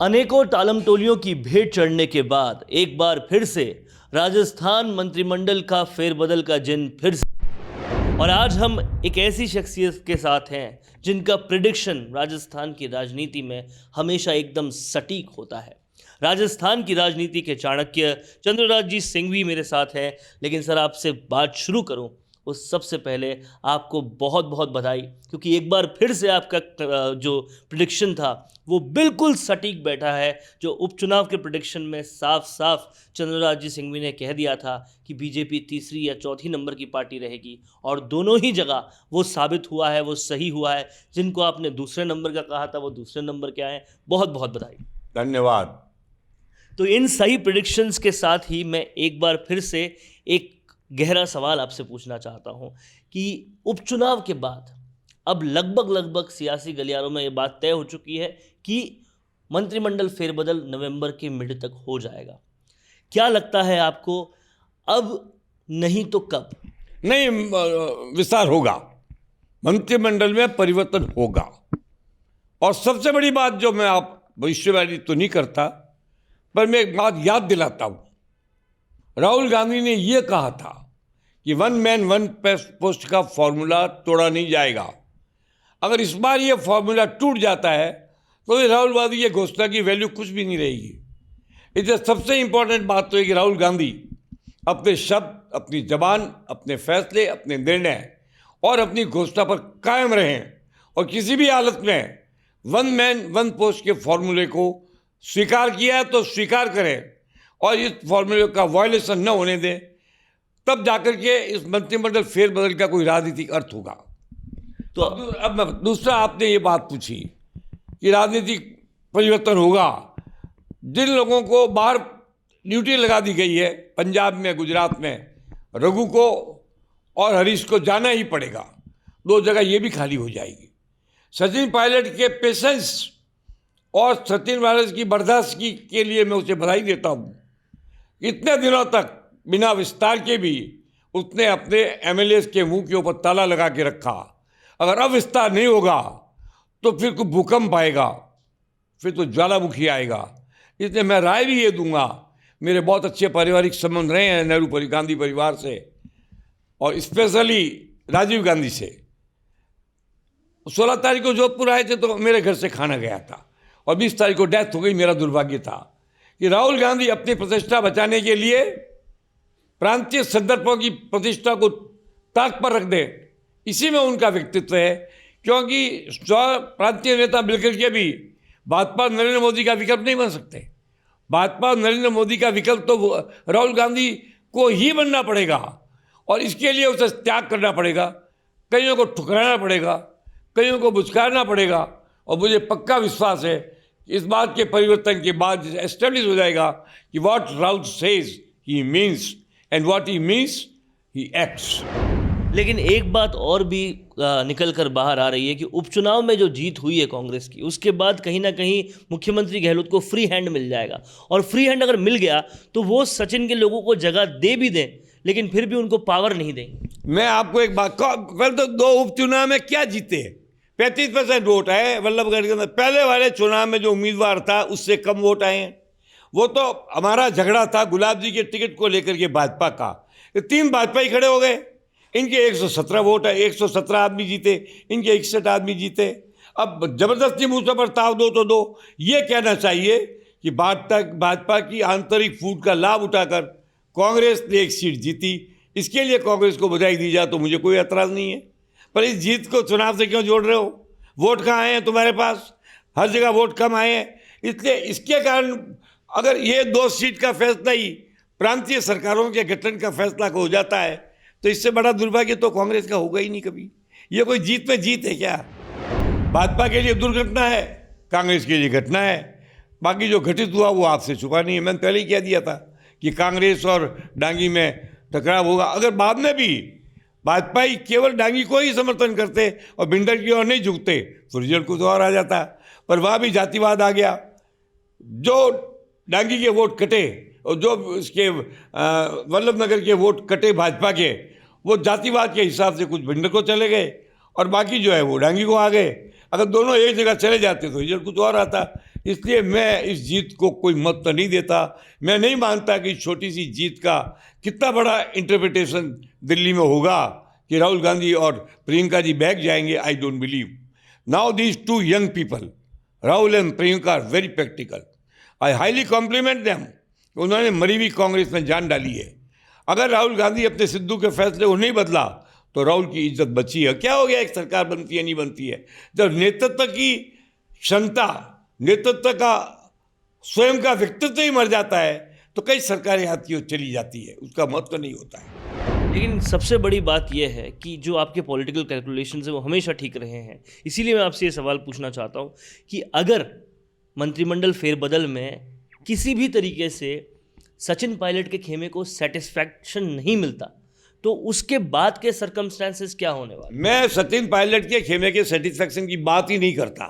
अनेकों टालमटोलियों की भेंट चढ़ने के बाद एक बार फिर से राजस्थान मंत्रिमंडल का फेरबदल का जिन फिर से। और आज हम एक ऐसी शख्सियत के साथ हैं जिनका प्रिडिक्शन राजस्थान की राजनीति में हमेशा एकदम सटीक होता है। राजस्थान की राजनीति के चाणक्य चंद्रराज जी सिंघवी मेरे साथ हैं। लेकिन सर, आपसे बात शुरू करूं उस सबसे पहले आपको बहुत बहुत बधाई, क्योंकि एक बार फिर से आपका जो प्रिडिक्शन था वो बिल्कुल सटीक बैठा है। जो उपचुनाव के प्रिडिक्शन में साफ साफ चंद्रराज जी सिंघवी ने कह दिया था कि बीजेपी तीसरी या चौथी नंबर की पार्टी रहेगी, और दोनों ही जगह वो साबित हुआ है, वो सही हुआ है। जिनको आपने दूसरे नंबर का कहा था वो दूसरे नंबर के आए। बहुत बहुत बधाई। धन्यवाद। तो इन सही प्रिडिक्शंस के साथ ही मैं एक बार फिर से एक गहरा सवाल आपसे पूछना चाहता हूं कि उपचुनाव के बाद अब लगभग सियासी गलियारों में ये बात तय हो चुकी है कि मंत्रिमंडल फेरबदल नवंबर के मिड तक हो जाएगा। क्या लगता है आपको, अब नहीं तो कब? नहीं, विस्तार होगा, मंत्रिमंडल में परिवर्तन होगा। और सबसे बड़ी बात जो मैं आप भविष्यवाणी तो नहीं करता, पर मैं एक बात याद दिलाता हूं। राहुल गांधी ने यह कहा था कि वन मैन वन पोस्ट का फॉर्मूला तोड़ा नहीं जाएगा। अगर इस बार यह फॉर्मूला टूट जाता है तो राहुल गांधी की घोषणा की वैल्यू कुछ भी नहीं रहेगी। इसलिए सबसे इंपॉर्टेंट बात तो है कि राहुल गांधी अपने शब्द, अपनी जबान, अपने फैसले, अपने निर्णय और अपनी घोषणा पर कायम रहें और किसी भी हालत में वन मैन वन पोस्ट के फॉर्मूले को स्वीकार किया है तो स्वीकार करें और इस फॉर्मूले का वायलेशन न होने दें। तब जाकर के इस मंत्रिमंडल फेरबदल का कोई राजनीतिक अर्थ होगा। तो अब दूसरा, आपने ये बात पूछी कि राजनीतिक परिवर्तन होगा। जिन लोगों को बाहर ड्यूटी लगा दी गई है, पंजाब में, गुजरात में, रघु को और हरीश को जाना ही पड़ेगा। दो जगह ये भी खाली हो जाएगी। सचिन पायलट के पेशेंस और सचिन पायलट की बर्दाश्त के लिए मैं उसे बधाई देता हूँ। इतने दिनों तक बिना विस्तार के भी उसने अपने एमएलए के मुंह के ऊपर ताला लगा के रखा। अगर अब विस्तार नहीं होगा तो फिर कोई भूकंप आएगा, फिर तो ज्वालामुखी आएगा। इसलिए मैं राय भी ये दूंगा, मेरे बहुत अच्छे पारिवारिक संबंध रहे हैं नेहरू गांधी परिवार से और स्पेशली राजीव गांधी से। 16 तारीख को जोधपुर आए थे तो मेरे घर से खाना गया था और 20 तारीख को डेथ हो गई। मेरा दुर्भाग्य था कि राहुल गांधी अपनी प्रतिष्ठा बचाने के लिए प्रांतीय संदर्भों की प्रतिष्ठा को ताक पर रख दे। इसी में उनका व्यक्तित्व है, क्योंकि प्रांतीय नेता मिलकर के भी भाजपा नरेंद्र मोदी का विकल्प नहीं बन सकते। भाजपा नरेंद्र मोदी का विकल्प तो राहुल गांधी को ही बनना पड़ेगा और इसके लिए उसे त्याग करना पड़ेगा। कईयों को ठुकराना पड़ेगा, कईयों को बुचकारना पड़ेगा। और मुझे पक्का विश्वास है कि इस बात के परिवर्तन के बाद एस्टेब्लिश हो जाएगा कि what Rahul says he means and what he means he acts. लेकिन एक बात और भी निकल कर बाहर आ रही है कि उपचुनाव में जो जीत हुई है कांग्रेस की, उसके बाद कहीं ना कहीं मुख्यमंत्री गहलोत को फ्री हैंड मिल जाएगा। और फ्री हैंड अगर मिल गया तो वो सचिन के लोगों को जगह दे भी दें, लेकिन फिर भी उनको पावर नहीं देंगे। मैं आपको एक बात, पहले तो 2 उपचुनाव में क्या जीते, 35% वोट आए वल्लभगढ़ के अंदर। पहले वाले चुनाव में जो उम्मीदवार था उससे कम वोट आए हैं। वो तो हमारा झगड़ा था गुलाब जी के टिकट को लेकर के भाजपा का। 3 भाजपा ही खड़े हो गए, इनके 117 वोट है, 117 आदमी जीते, इनके 61 आदमी जीते। अब जबरदस्ती मुँह पर ताव दो तो दो। ये कहना चाहिए कि भाजपा की आंतरिक फूट का लाभ उठाकर कांग्रेस ने 1 सीट जीती। इसके लिए कांग्रेस को बधाई दी जाए तो मुझे कोई एतराज़ नहीं है। पर इस जीत को चुनाव से क्यों जोड़ रहे हो? वोट कहाँ आए हैं तुम्हारे पास? हर जगह वोट कम आए हैं। इसलिए इसके कारण अगर ये 2 सीट का फैसला ही प्रांतीय सरकारों के गठन का फैसला हो जाता है तो इससे बड़ा दुर्भाग्य तो कांग्रेस का होगा ही नहीं कभी। ये कोई जीत में जीत है क्या? भाजपा के लिए दुर्घटना है, कांग्रेस के लिए घटना है। बाकी जो घटित हुआ वो आपसे छुपा नहीं है। मैंने पहले ही कह दिया था कि कांग्रेस और डांगी में टकराव होगा। अगर बाद में भी भाजपा ही केवल डांगी को ही समर्थन करते और भिंडर की ओर नहीं झुकते तो रिजल्ट कुछ और आ जाता। पर वहाँ भी जातिवाद आ गया। जो डांगी के वोट कटे और जो इसके वल्लभनगर के वोट कटे भाजपा के, वो जातिवाद के हिसाब से कुछ भिंडर को चले गए और बाकी जो है वो डांगी को आ गए। अगर दोनों एक जगह चले जाते तो रिजल्ट कुछ और आता। इसलिए मैं इस जीत को कोई मत तो नहीं देता। मैं नहीं मानता कि छोटी सी जीत का कितना बड़ा इंटरप्रिटेशन दिल्ली में होगा कि राहुल गांधी और प्रियंका जी बैक जाएंगे। I don't believe. Now these two young people, Rahul and Priyanka, are very practical. I highly compliment them. उन्होंने मरी हुई कांग्रेस में जान डाली है। अगर राहुल गांधी अपने सिद्धू के फैसले को नहीं बदला तो राहुल की इज्जत बची है। क्या हो गया, एक सरकार बनती है नहीं बनती है। जब नेतृत्व की क्षमता, नेतृत्व का स्वयं का व्यक्तित्व ही मर जाता है तो कई सरकारें आती और चली जाती है, उसका महत्व नहीं होता है। लेकिन सबसे बड़ी बात यह है कि जो आपके पॉलिटिकल कैलकुलेशंस हैं वो हमेशा ठीक रहे हैं। इसीलिए मैं आपसे ये सवाल पूछना चाहता हूँ कि अगर मंत्रिमंडल फेरबदल में किसी भी तरीके से सचिन पायलट के खेमे को सेटिस्फैक्शन नहीं मिलता तो उसके बाद के सर्कमस्टेंसेस क्या होने वाले? मैं सचिन पायलट के खेमे के सेटिस्फैक्शन की बात ही नहीं करता।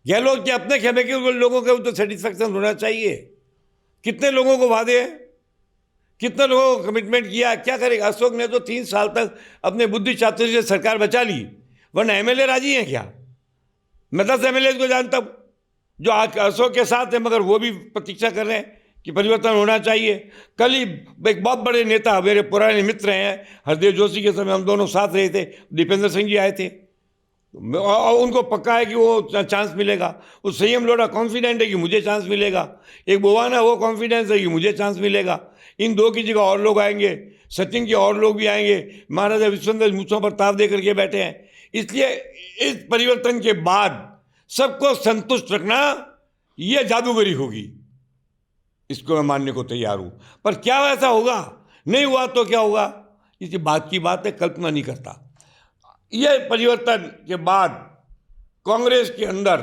गहलोत के अपने खेमे के लोगों के तो सेटिस्फैक्शन होना चाहिए। कितने लोगों को वादे हैं, कितने लोगों को कमिटमेंट किया, क्या करेगा? अशोक ने तो 3 साल तक अपने बुद्धि चातुर्य से सरकार बचा ली, वरना एमएलए राजी हैं क्या? मैं 10 एमएलए को जानता हूँ जो आज अशोक के साथ हैं, मगर वो भी प्रतीक्षा कर रहे हैं कि परिवर्तन होना चाहिए। कल ही एक बहुत बड़े नेता, मेरे पुराने मित्र हैं, हरदेव जोशी के समय हम दोनों साथ रहे थे, दीपेंद्र सिंह जी आए थे, और उनको पक्का है कि वो चांस मिलेगा। उस संयम लोढ़ा कॉन्फिडेंट है कि मुझे चांस मिलेगा। एक बोवाना वो कॉन्फिडेंस है कि मुझे चांस मिलेगा। इन दो की जगह और लोग आएंगे, सचिन के और लोग भी आएंगे। महाराजा विश्वेंद्र मूँछों पर ताव दे करके बैठे हैं। इसलिए इस परिवर्तन के बाद सबको संतुष्ट रखना ये जादूगरी होगी, इसको मैं मानने को तैयार हूँ। पर क्या ऐसा होगा, नहीं हुआ तो क्या होगा, इसी बात की बात है, कल्पना नहीं करता। यह परिवर्तन के बाद कांग्रेस के अंदर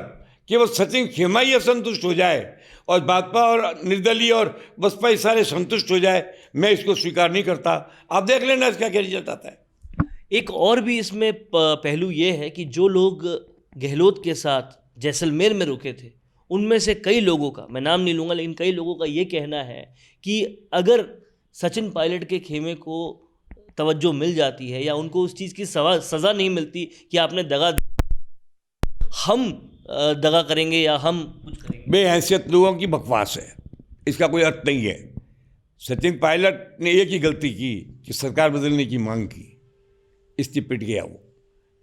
केवल सचिन खेमा ही असंतुष्ट हो जाए और भाजपा और निर्दलीय और बसपा ही सारे संतुष्ट हो जाए, मैं इसको स्वीकार नहीं करता। आप देख लेना इसका क्या रिजल्ट आता है। एक और भी इसमें पहलू ये है कि जो लोग गहलोत के साथ जैसलमेर में रुके थे उनमें से कई लोगों का, मैं नाम नहीं लूँगा, लेकिन कई लोगों का ये कहना है कि अगर सचिन पायलट के खेमे को तवज्जो मिल जाती है या उनको उस चीज़ की सज़ा नहीं मिलती कि आपने हम दगा करेंगे या हम कुछ करेंगे। बेहैसियत लोगों की बकवास है, इसका कोई अर्थ नहीं है। सचिन पायलट ने एक ही गलती की कि सरकार बदलने की मांग की, इसलिए पिट गया वो,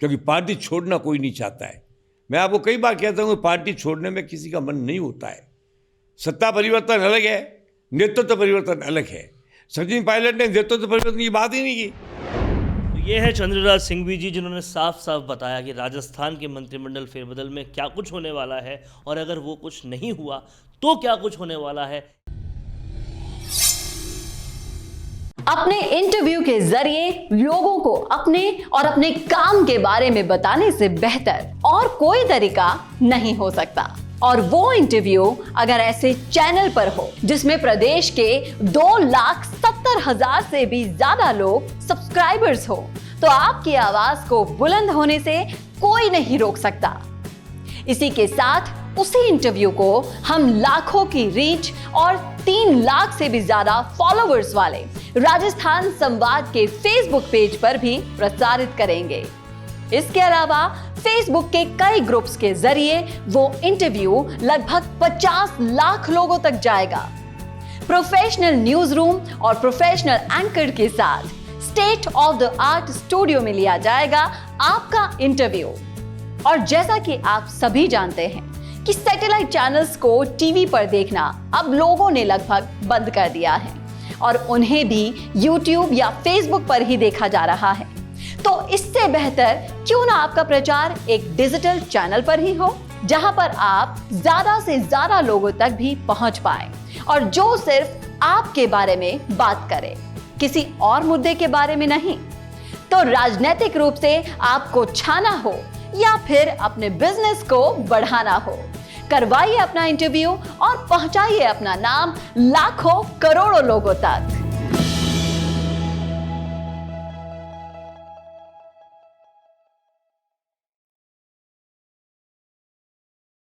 क्योंकि पार्टी छोड़ना कोई नहीं चाहता है। मैं आपको कई बार कहता हूँ पार्टी छोड़ने में किसी का मन नहीं होता है। सत्ता परिवर्तन अलग है, नेतृत्व परिवर्तन अलग है। सचिन पायलट ने नेतृत्व परिवर्तन की बात ही नहीं की। तो ये है चंद्रराज सिंघवी जी, जिन्होंने साफ साफ बताया कि राजस्थान के मंत्रिमंडल फेरबदल में क्या कुछ होने वाला है और अगर वो कुछ नहीं हुआ तो क्या कुछ होने वाला है। अपने इंटरव्यू के जरिए लोगों को अपने और अपने काम के बारे में बताने से बेहतर और कोई तरीका नहीं हो सकता। और वो इंटरव्यू अगर ऐसे चैनल पर हो जिसमें प्रदेश के 2,70,000 से भी ज्यादा लोग सब्सक्राइबर्स हो, तो आपकी आवाज को बुलंद होने से कोई नहीं रोक सकता। इसी के साथ उसी इंटरव्यू को हम लाखों की रीच और 3 लाख से भी ज्यादा फॉलोअर्स वाले राजस्थान संवाद के फेसबुक पेज पर भी प्रसारित करेंगे। इसके अलावा फेसबुक के कई ग्रुप्स के जरिए वो इंटरव्यू लगभग 50 लाख लोगों तक जाएगा। प्रोफेशनल न्यूज रूम और प्रोफेशनल एंकर के साथ state of the art studio में लिया जाएगा आपका इंटरव्यू। और जैसा कि आप सभी जानते हैं कि सैटेलाइट चैनल्स को टीवी पर देखना अब लोगों ने लगभग बंद कर दिया है और उन्हें भी यूट्यूब या फेसबुक पर ही देखा जा रहा है। तो इससे बेहतर क्यों ना आपका प्रचार एक डिजिटल चैनल पर ही हो, जहां पर आप ज्यादा से ज्यादा लोगों तक भी पहुंच पाए और जो सिर्फ आपके बारे में बात करे, किसी और मुद्दे के बारे में नहीं। तो राजनीतिक रूप से आपको छाना हो या फिर अपने बिजनेस को बढ़ाना हो, करवाइए अपना इंटरव्यू और पहुंचाइए अपना नाम लाखों करोड़ों लोगों तक।